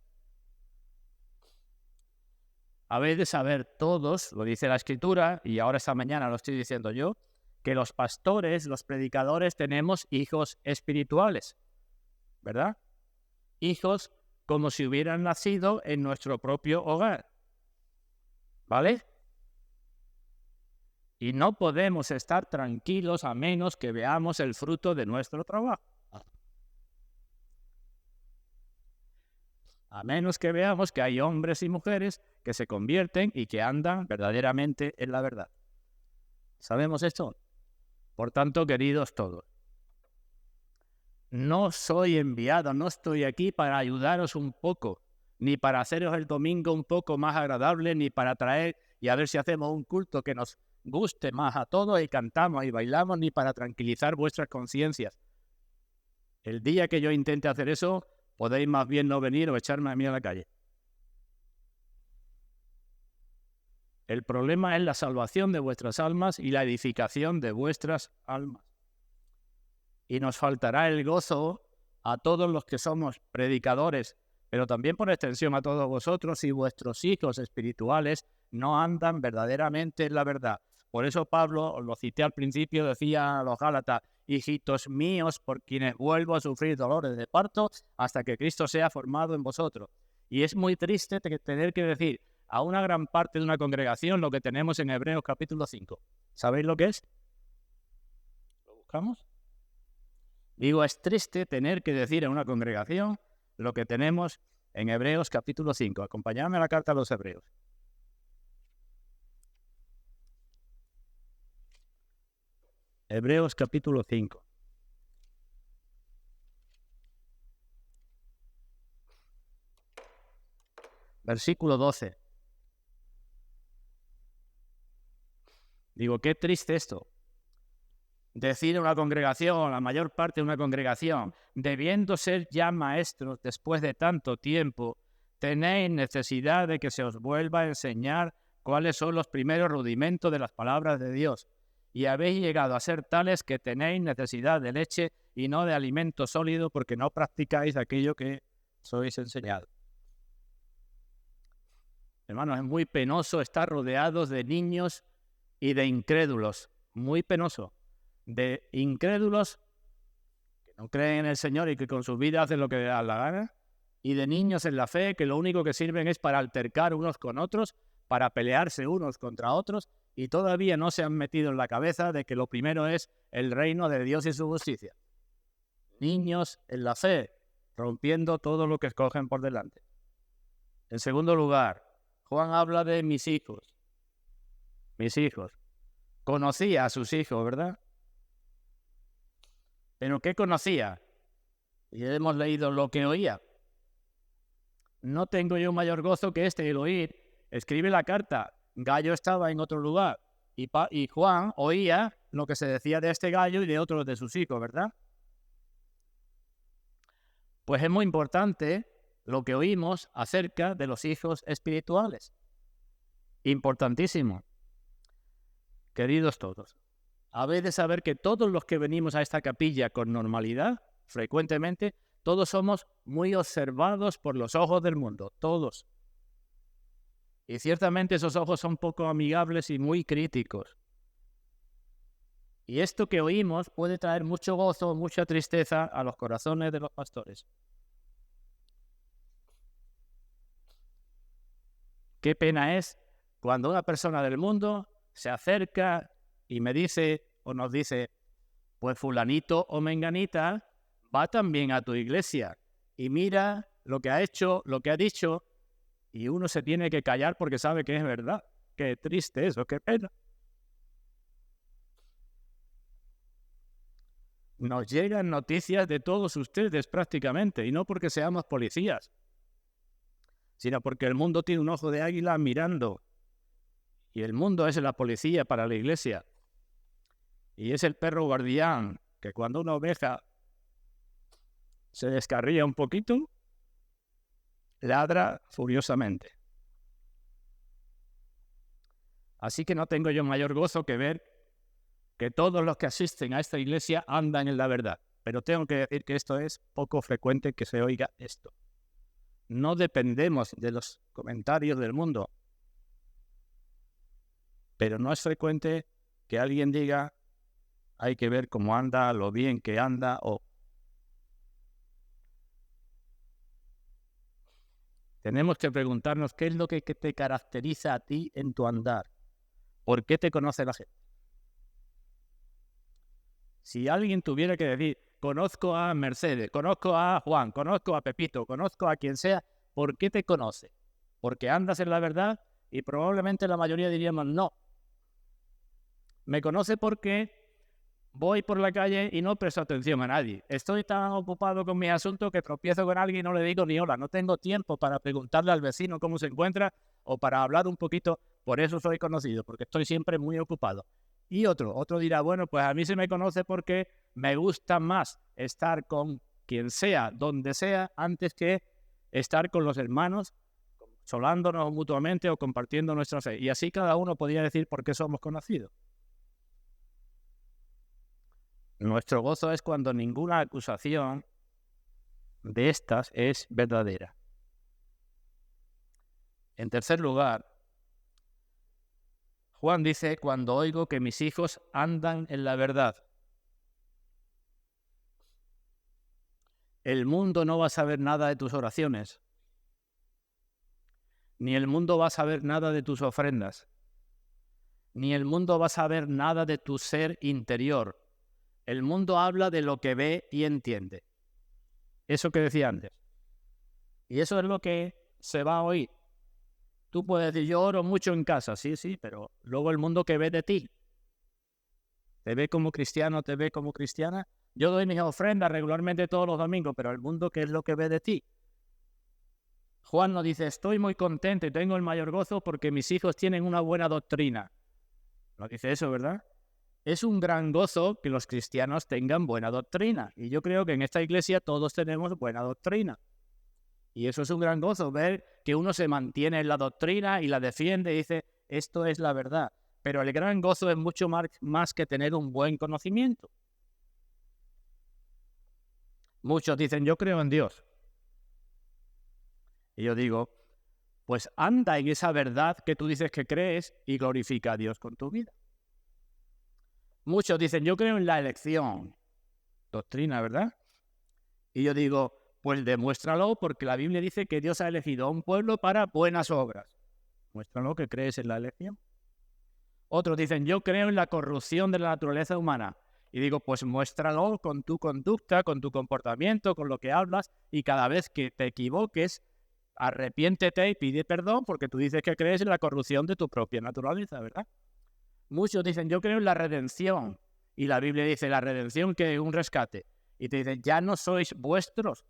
S1: Habéis de saber todos, lo dice la Escritura, y ahora esta mañana lo estoy diciendo yo, que los pastores, los predicadores, tenemos hijos espirituales, ¿verdad? Hijos como si hubieran nacido en nuestro propio hogar, ¿vale? Y no podemos estar tranquilos a menos que veamos el fruto de nuestro trabajo. A menos que veamos que hay hombres y mujeres que se convierten y que andan verdaderamente en la verdad. ¿Sabemos esto? Por tanto, queridos todos, no soy enviado, no estoy aquí para ayudaros un poco, ni para haceros el domingo un poco más agradable, ni para traer y a ver si hacemos un culto que nos guste más a todos y cantamos y bailamos, ni para tranquilizar vuestras conciencias. El día que yo intente hacer eso, podéis más bien no venir o echarme a mí a la calle. El problema es la salvación de vuestras almas y la edificación de vuestras almas. Y nos faltará el gozo a todos los que somos predicadores, pero también por extensión a todos vosotros si vuestros hijos espirituales no andan verdaderamente en la verdad. Por eso Pablo, lo cité al principio, decía a los Gálatas: hijitos míos, por quienes vuelvo a sufrir dolores de parto hasta que Cristo sea formado en vosotros. Y es muy triste tener que decir a una gran parte de una congregación lo que tenemos en Hebreos capítulo 5. ¿Sabéis lo que es? ¿Lo buscamos? Digo, es triste tener que decir a una congregación lo que tenemos en Hebreos capítulo 5. Acompañadme a la carta a los Hebreos. Hebreos capítulo 5. Versículo 12. Digo, qué triste esto. Decir a una congregación, la mayor parte de una congregación, debiendo ser ya maestros después de tanto tiempo, tenéis necesidad de que se os vuelva a enseñar cuáles son los primeros rudimentos de las palabras de Dios. Y habéis llegado a ser tales que tenéis necesidad de leche y no de alimento sólido, porque no practicáis aquello que sois enseñado. Hermanos, es muy penoso estar rodeados de niños y de incrédulos. Muy penoso. De incrédulos que no creen en el Señor y que con su vida hacen lo que les da la gana, y de niños en la fe que lo único que sirven es para altercar unos con otros, para pelearse unos contra otros, y todavía no se han metido en la cabeza de que lo primero es el reino de Dios y su justicia. Niños en la fe, rompiendo todo lo que escogen por delante. En segundo lugar, Juan habla de mis hijos. Mis hijos. Conocía a sus hijos, ¿verdad? ¿Pero qué conocía? Y hemos leído lo que oía. No tengo yo mayor gozo que el oír. Escribe la carta. Gallo estaba en otro lugar y Juan oía lo que se decía de este gallo y de otros de sus hijos, ¿verdad? Pues es muy importante lo que oímos acerca de los hijos espirituales. Importantísimo. Queridos todos, habéis de saber que todos los que venimos a esta capilla con normalidad, frecuentemente, todos somos muy observados por los ojos del mundo, todos. Y ciertamente esos ojos son poco amigables y muy críticos. Y esto que oímos puede traer mucho gozo, mucha tristeza a los corazones de los pastores. Qué pena es cuando una persona del mundo se acerca y me dice o nos dice, pues fulanito o menganita va también a tu iglesia y mira lo que ha hecho, lo que ha dicho, y uno se tiene que callar porque sabe que es verdad. Qué triste eso, qué pena. Nos llegan noticias de todos ustedes prácticamente, y no porque seamos policías, sino porque el mundo tiene un ojo de águila mirando. Y el mundo es la policía para la iglesia. Y es el perro guardián, que cuando una oveja se descarría un poquito, ladra furiosamente. Así que no tengo yo mayor gozo que ver que todos los que asisten a esta iglesia andan en la verdad. Pero tengo que decir que esto es poco frecuente que se oiga esto. No dependemos de los comentarios del mundo. Pero no es frecuente que alguien diga, hay que ver cómo anda, lo bien que anda, o... Tenemos que preguntarnos qué es lo que te caracteriza a ti en tu andar. ¿Por qué te conoce la gente? Si alguien tuviera que decir, conozco a Mercedes, conozco a Juan, conozco a Pepito, conozco a quien sea, ¿por qué te conoce? ¿Porque andas en la verdad? Y probablemente la mayoría diríamos, no. Me conoce porque voy por la calle y no presto atención a nadie. Estoy tan ocupado con mi asunto que tropiezo con alguien y no le digo ni hola. No tengo tiempo para preguntarle al vecino cómo se encuentra o para hablar un poquito. Por eso soy conocido, porque estoy siempre muy ocupado. Y otro dirá, bueno, pues a mí se me conoce porque me gusta más estar con quien sea, donde sea, antes que estar con los hermanos, consolándonos mutuamente o compartiendo nuestra fe. Y así cada uno podría decir por qué somos conocidos. Nuestro gozo es cuando ninguna acusación de estas es verdadera. En tercer lugar, Juan dice, cuando oigo que mis hijos andan en la verdad. El mundo no va a saber nada de tus oraciones, ni el mundo va a saber nada de tus ofrendas, ni el mundo va a saber nada de tu ser interior. El mundo habla de lo que ve y entiende. Eso que decía antes. Y eso es lo que se va a oír. Tú puedes decir, yo oro mucho en casa, sí, pero luego el mundo que ve de ti. ¿Te ve como cristiano, te ve como cristiana? Yo doy mis ofrendas regularmente todos los domingos, pero el mundo, ¿qué es lo que ve de ti? Juan nos dice, estoy muy contento y tengo el mayor gozo porque mis hijos tienen una buena doctrina. No dice eso, ¿verdad? Es un gran gozo que los cristianos tengan buena doctrina. Y yo creo que en esta iglesia todos tenemos buena doctrina. Y eso es un gran gozo, ver que uno se mantiene en la doctrina y la defiende y dice, esto es la verdad. Pero el gran gozo es mucho más que tener un buen conocimiento. Muchos dicen, yo creo en Dios. Y yo digo, pues anda en esa verdad que tú dices que crees y glorifica a Dios con tu vida. Muchos dicen, yo creo en la elección. Doctrina, ¿verdad? Y yo digo, pues demuéstralo porque la Biblia dice que Dios ha elegido a un pueblo para buenas obras. Muéstralo que crees en la elección. Otros dicen, yo creo en la corrupción de la naturaleza humana. Y digo, pues muéstralo con tu conducta, con tu comportamiento, con lo que hablas. Y cada vez que te equivoques, arrepiéntete y pide perdón porque tú dices que crees en la corrupción de tu propia naturaleza, ¿verdad? Muchos dicen, yo creo en la redención. Y la Biblia dice, la redención, que es un rescate. Y te dice, ya no sois vuestros,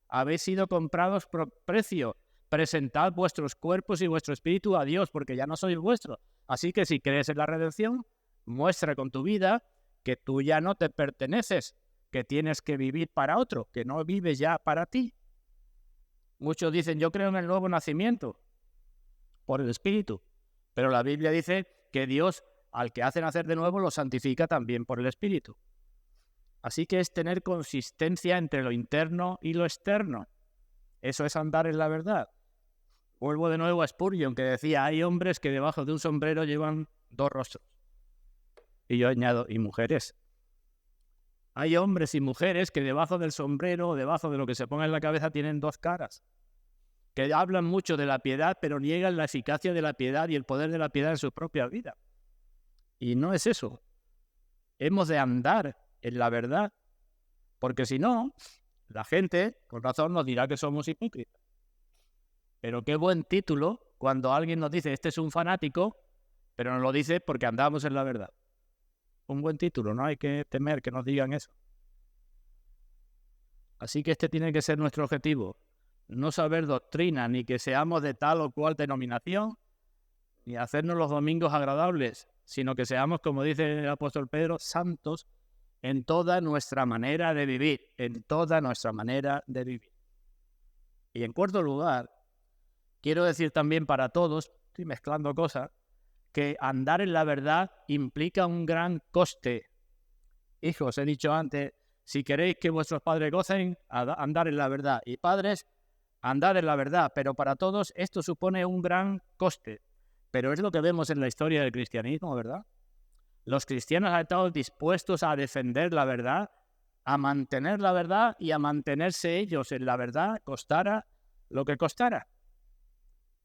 S1: habéis sido comprados por precio. Presentad vuestros cuerpos y vuestro espíritu a Dios, porque ya no sois vuestros. Así que si crees en la redención, muestra con tu vida que tú ya no te perteneces, que tienes que vivir para otro, que no vives ya para ti. Muchos dicen, yo creo en el nuevo nacimiento por el Espíritu, pero la Biblia dice que Dios, al que hace nacer de nuevo, lo santifica también por el Espíritu. Así que es tener consistencia entre lo interno y lo externo. Eso es andar en la verdad. Vuelvo de nuevo a Spurgeon, que decía, hay hombres que debajo de un sombrero llevan 2 rostros. Y yo añado, y mujeres. Hay hombres y mujeres que debajo del sombrero o debajo de lo que se ponga en la cabeza tienen 2 caras. Que hablan mucho de la piedad, pero niegan la eficacia de la piedad y el poder de la piedad en su propia vida. Y no es eso. Hemos de andar en la verdad, porque si no, la gente, con razón, nos dirá que somos hipócritas. Pero qué buen título cuando alguien nos dice, este es un fanático, pero nos lo dice porque andamos en la verdad. Un buen título, no hay que temer que nos digan eso. Así que este tiene que ser nuestro objetivo. No saber doctrina, ni que seamos de tal o cual denominación, ni hacernos los domingos agradables, sino que seamos, como dice el apóstol Pedro, santos en toda nuestra manera de vivir, en toda nuestra manera de vivir. Y en cuarto lugar, quiero decir también para todos, estoy mezclando cosas, que andar en la verdad implica un gran coste. Hijos, he dicho antes, si queréis que vuestros padres gocen, andar en la verdad. Y padres, andar en la verdad. Pero para todos esto supone un gran coste. Pero es lo que vemos en la historia del cristianismo, ¿verdad? Los cristianos han estado dispuestos a defender la verdad, a mantener la verdad y a mantenerse ellos en la verdad, costara lo que costara.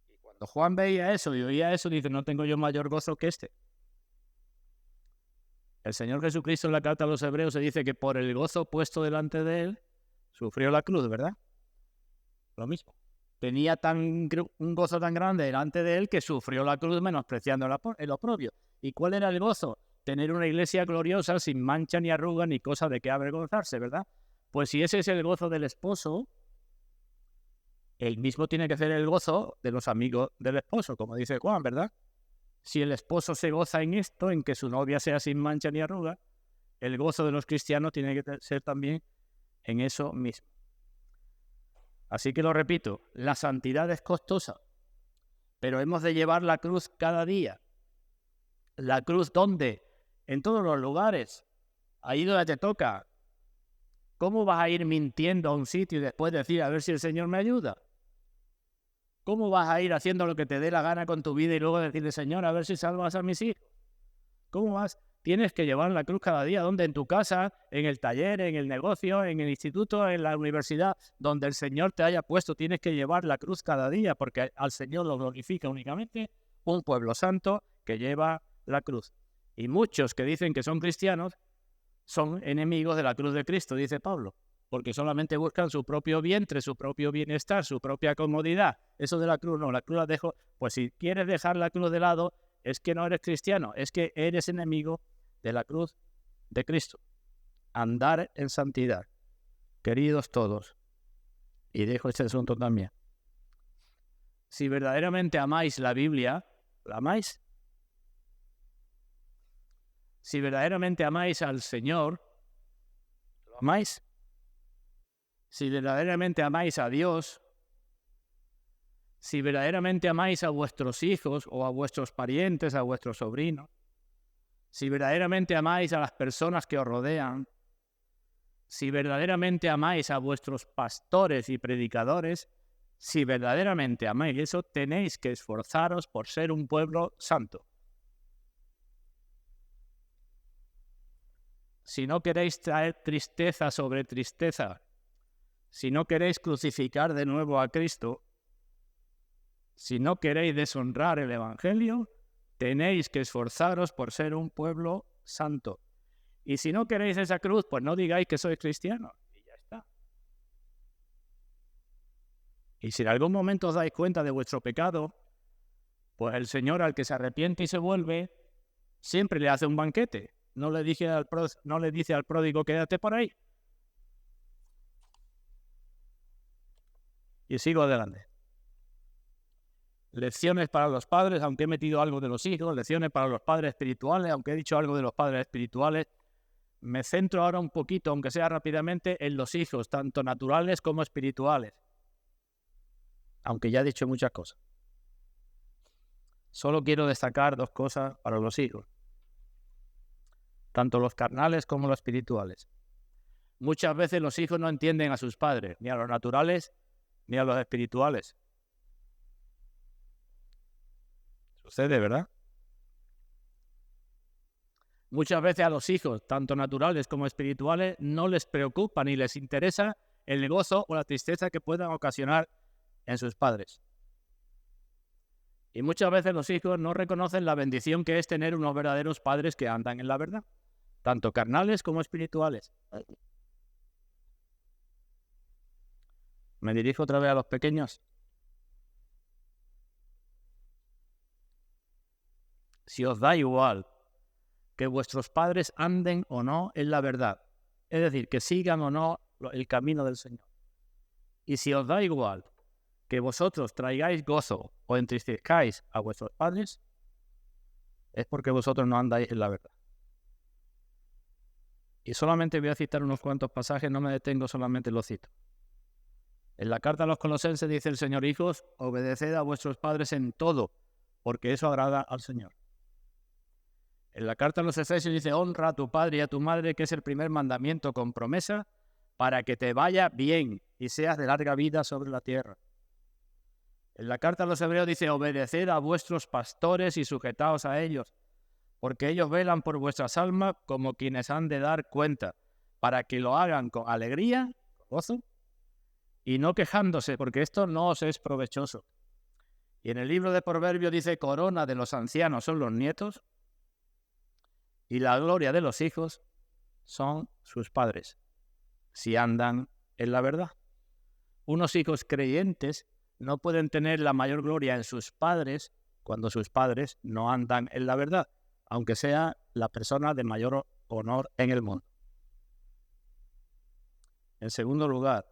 S1: Y cuando Juan veía eso y oía eso, dice, no tengo yo mayor gozo que este. El Señor Jesucristo en la carta a los Hebreos se dice que por el gozo puesto delante de él, sufrió la cruz, ¿verdad? Lo mismo. Tenía un gozo tan grande delante de él que sufrió la cruz menospreciando el oprobio. ¿Y cuál era el gozo? Tener una iglesia gloriosa sin mancha ni arruga ni cosa de qué avergonzarse, ¿verdad? Pues si ese es el gozo del esposo, el mismo tiene que ser el gozo de los amigos del esposo, como dice Juan, ¿verdad? Si el esposo se goza en esto, en que su novia sea sin mancha ni arruga, el gozo de los cristianos tiene que ser también en eso mismo. Así que lo repito, la santidad es costosa, pero hemos de llevar la cruz cada día. ¿La cruz dónde? En todos los lugares, ahí donde te toca. ¿Cómo vas a ir mintiendo a un sitio y después decir a ver si el Señor me ayuda? ¿Cómo vas a ir haciendo lo que te dé la gana con tu vida y luego decirle, Señor, a ver si salvas a mis hijos? ¿Cómo vas? Tienes que llevar la cruz cada día. ¿Dónde? En tu casa, en el taller, en el negocio, en el instituto, en la universidad, donde el Señor te haya puesto. Tienes que llevar la cruz cada día, porque al Señor lo glorifica únicamente un pueblo santo que lleva la cruz. Y muchos que dicen que son cristianos son enemigos de la cruz de Cristo, dice Pablo, porque solamente buscan su propio vientre, su propio bienestar, su propia comodidad. Eso de la cruz no, la cruz la dejo. Pues si quieres dejar la cruz de lado, es que no eres cristiano, es que eres enemigo de la cruz de Cristo. Andar en santidad, queridos todos. Y dejo este asunto también. Si verdaderamente amáis la Biblia, ¿la amáis? Si verdaderamente amáis al Señor, ¿lo amáis? Si verdaderamente amáis a Dios, si verdaderamente amáis a vuestros hijos o a vuestros parientes, a vuestros sobrinos, si verdaderamente amáis a las personas que os rodean, si verdaderamente amáis a vuestros pastores y predicadores, si verdaderamente amáis eso, tenéis que esforzaros por ser un pueblo santo. Si no queréis traer tristeza sobre tristeza, si no queréis crucificar de nuevo a Cristo, si no queréis deshonrar el Evangelio, tenéis que esforzaros por ser un pueblo santo. Y si no queréis esa cruz, pues no digáis que sois cristianos. Y ya está. Y si en algún momento os dais cuenta de vuestro pecado, pues el Señor al que se arrepiente y se vuelve, siempre le hace un banquete. no le dice al pródigo, quédate por ahí. Y sigo adelante. Lecciones para los padres, aunque he metido algo de los hijos. Lecciones para los padres espirituales, aunque he dicho algo de los padres espirituales. Me centro ahora un poquito, aunque sea rápidamente, en los hijos, tanto naturales como espirituales. Aunque ya he dicho muchas cosas. Solo quiero destacar 2 cosas para los hijos. Tanto los carnales como los espirituales. Muchas veces los hijos no entienden a sus padres, ni a los naturales, ni a los espirituales. Sucede, ¿verdad? Muchas veces a los hijos, tanto naturales como espirituales, no les preocupa ni les interesa el gozo o la tristeza que puedan ocasionar en sus padres. Y muchas veces los hijos no reconocen la bendición que es tener unos verdaderos padres que andan en la verdad, tanto carnales como espirituales. Me dirijo otra vez a los pequeños. Si os da igual que vuestros padres anden o no en la verdad, es decir, que sigan o no el camino del Señor. Y si os da igual que vosotros traigáis gozo o entristezcáis a vuestros padres, es porque vosotros no andáis en la verdad. Y solamente voy a citar unos cuantos pasajes, no me detengo, solamente los cito. En la carta a los Colosenses dice el Señor: hijos, obedeced a vuestros padres en todo, porque eso agrada al Señor. En la carta a los Efesios dice: honra a tu padre y a tu madre, que es el primer mandamiento con promesa, para que te vaya bien y seas de larga vida sobre la tierra. En la carta a los Hebreos dice: obedeced a vuestros pastores y sujetaos a ellos, porque ellos velan por vuestras almas como quienes han de dar cuenta, para que lo hagan con alegría, con gozo, y no quejándose, porque esto no os es provechoso. Y en el libro de Proverbios dice: corona de los ancianos son los nietos, y la gloria de los hijos son sus padres, si andan en la verdad. Unos hijos creyentes no pueden tener la mayor gloria en sus padres cuando sus padres no andan en la verdad, aunque sea la persona de mayor honor en el mundo. En segundo lugar,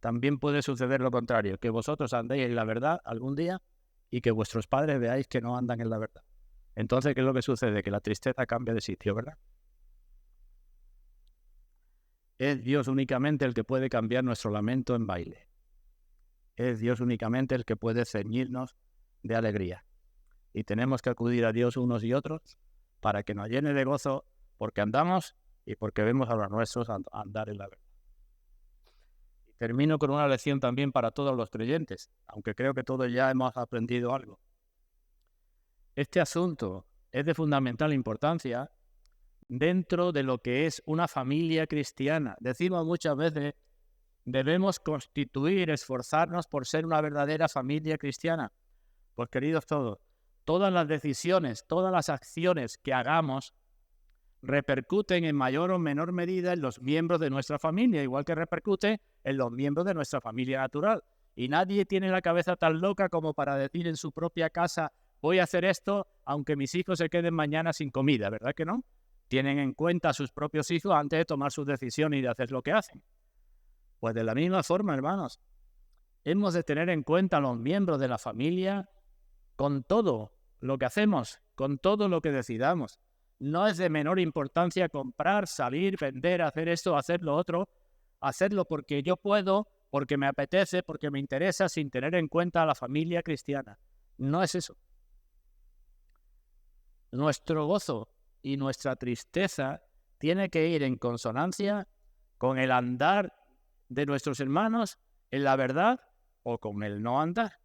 S1: también puede suceder lo contrario, que vosotros andéis en la verdad algún día y que vuestros padres veáis que no andan en la verdad. Entonces, ¿qué es lo que sucede? Que la tristeza cambia de sitio, ¿verdad? Es Dios únicamente el que puede cambiar nuestro lamento en baile. Es Dios únicamente el que puede ceñirnos de alegría. Y tenemos que acudir a Dios unos y otros para que nos llene de gozo, porque andamos y porque vemos a los nuestros andar en la verdad. Y termino con una lección también para todos los creyentes, aunque creo que todos ya hemos aprendido algo. Este asunto es de fundamental importancia dentro de lo que es una familia cristiana. Decimos muchas veces: debemos constituir, esforzarnos por ser una verdadera familia cristiana. Pues queridos todos, todas las decisiones, todas las acciones que hagamos repercuten en mayor o menor medida en los miembros de nuestra familia, igual que repercute en los miembros de nuestra familia natural. Y nadie tiene la cabeza tan loca como para decir en su propia casa: voy a hacer esto aunque mis hijos se queden mañana sin comida, ¿verdad que no? Tienen en cuenta a sus propios hijos antes de tomar sus decisiones y de hacer lo que hacen. Pues de la misma forma, hermanos, hemos de tener en cuenta a los miembros de la familia con todo lo que hacemos, con todo lo que decidamos. No es de menor importancia comprar, salir, vender, hacer esto, hacer lo otro, hacerlo porque yo puedo, porque me apetece, porque me interesa, sin tener en cuenta a la familia cristiana. No es eso. Nuestro gozo y nuestra tristeza tiene que ir en consonancia con el andar de nuestros hermanos en la verdad o con el no andar.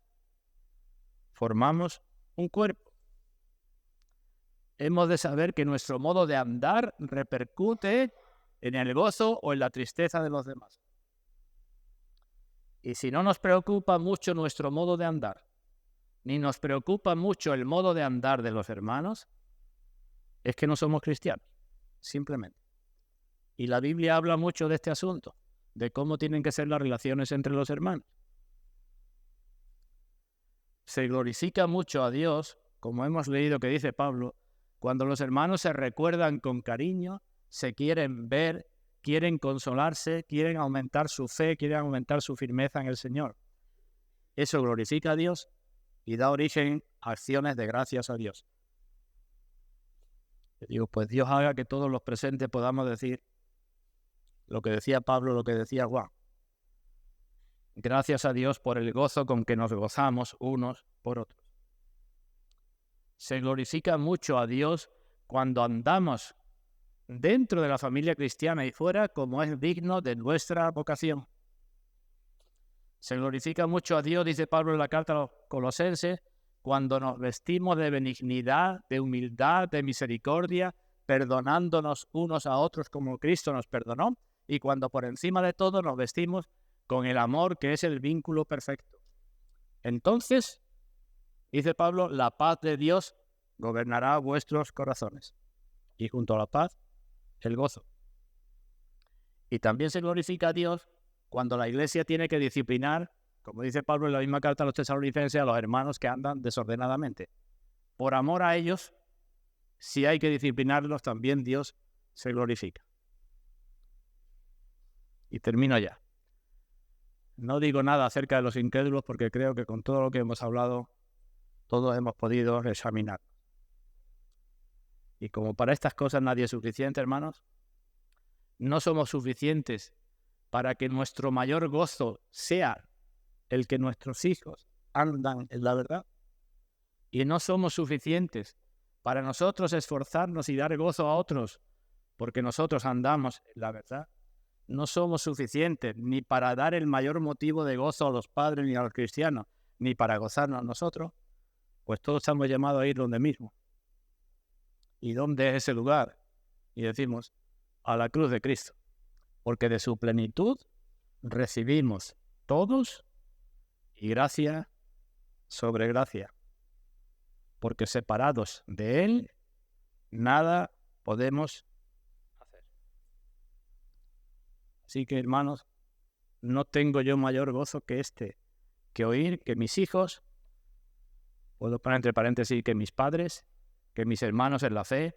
S1: Formamos un cuerpo. Hemos de saber que nuestro modo de andar repercute en el gozo o en la tristeza de los demás. Y si no nos preocupa mucho nuestro modo de andar, ni nos preocupa mucho el modo de andar de los hermanos, es que no somos cristianos, simplemente. Y la Biblia habla mucho de este asunto, de cómo tienen que ser las relaciones entre los hermanos. Se glorifica mucho a Dios, como hemos leído que dice Pablo, cuando los hermanos se recuerdan con cariño, se quieren ver, quieren consolarse, quieren aumentar su fe, quieren aumentar su firmeza en el Señor. Eso glorifica a Dios y da origen a acciones de gracias a Dios. Yo digo, pues Dios haga que todos los presentes podamos decir lo que decía Pablo, lo que decía Juan. Gracias a Dios por el gozo con que nos gozamos unos por otros. Se glorifica mucho a Dios cuando andamos dentro de la familia cristiana y fuera, como es digno de nuestra vocación. Se glorifica mucho a Dios, dice Pablo en la carta a los Colosenses, cuando nos vestimos de benignidad, de humildad, de misericordia, perdonándonos unos a otros como Cristo nos perdonó, y cuando por encima de todo nos vestimos con el amor que es el vínculo perfecto. Entonces, dice Pablo, la paz de Dios gobernará vuestros corazones. Y junto a la paz, el gozo. Y también se glorifica a Dios cuando la iglesia tiene que disciplinar, como dice Pablo en la misma carta a los tesalonicenses, a los hermanos que andan desordenadamente. Por amor a ellos, si hay que disciplinarlos, también Dios se glorifica. Y termino ya. No digo nada acerca de los incrédulos porque creo que con todo lo que hemos hablado, todos hemos podido examinar. Y como para estas cosas nadie es suficiente, hermanos, no somos suficientes para que nuestro mayor gozo sea el que nuestros hijos andan en la verdad. Y no somos suficientes para nosotros esforzarnos y dar gozo a otros porque nosotros andamos en la verdad. No somos suficientes ni para dar el mayor motivo de gozo a los padres ni a los cristianos, ni para gozarnos nosotros, pues todos estamos llamados a ir donde mismo. ¿Y dónde es ese lugar? Y decimos, a la cruz de Cristo, porque de su plenitud recibimos todos y gracia sobre gracia, porque separados de Él, nada podemos hacer. Así que, hermanos, no tengo yo mayor gozo que que oír que mis hijos, puedo poner entre paréntesis que mis padres, que mis hermanos en la fe,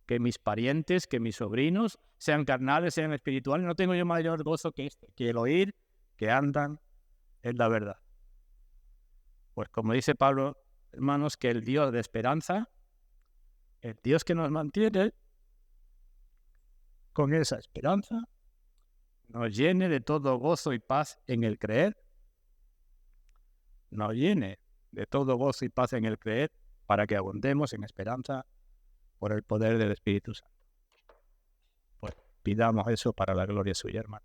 S1: que mis parientes, que mis sobrinos, sean carnales, sean espirituales, no tengo yo mayor gozo que que el oír que andan en la verdad. Pues como dice Pablo, hermanos, que el Dios de esperanza, el Dios que nos mantiene con esa esperanza, nos llene de todo gozo y paz en el creer, nos llene de todo gozo y paz en el creer, para que abundemos en esperanza por el poder del Espíritu Santo. Pues pidamos eso para la gloria suya, hermano.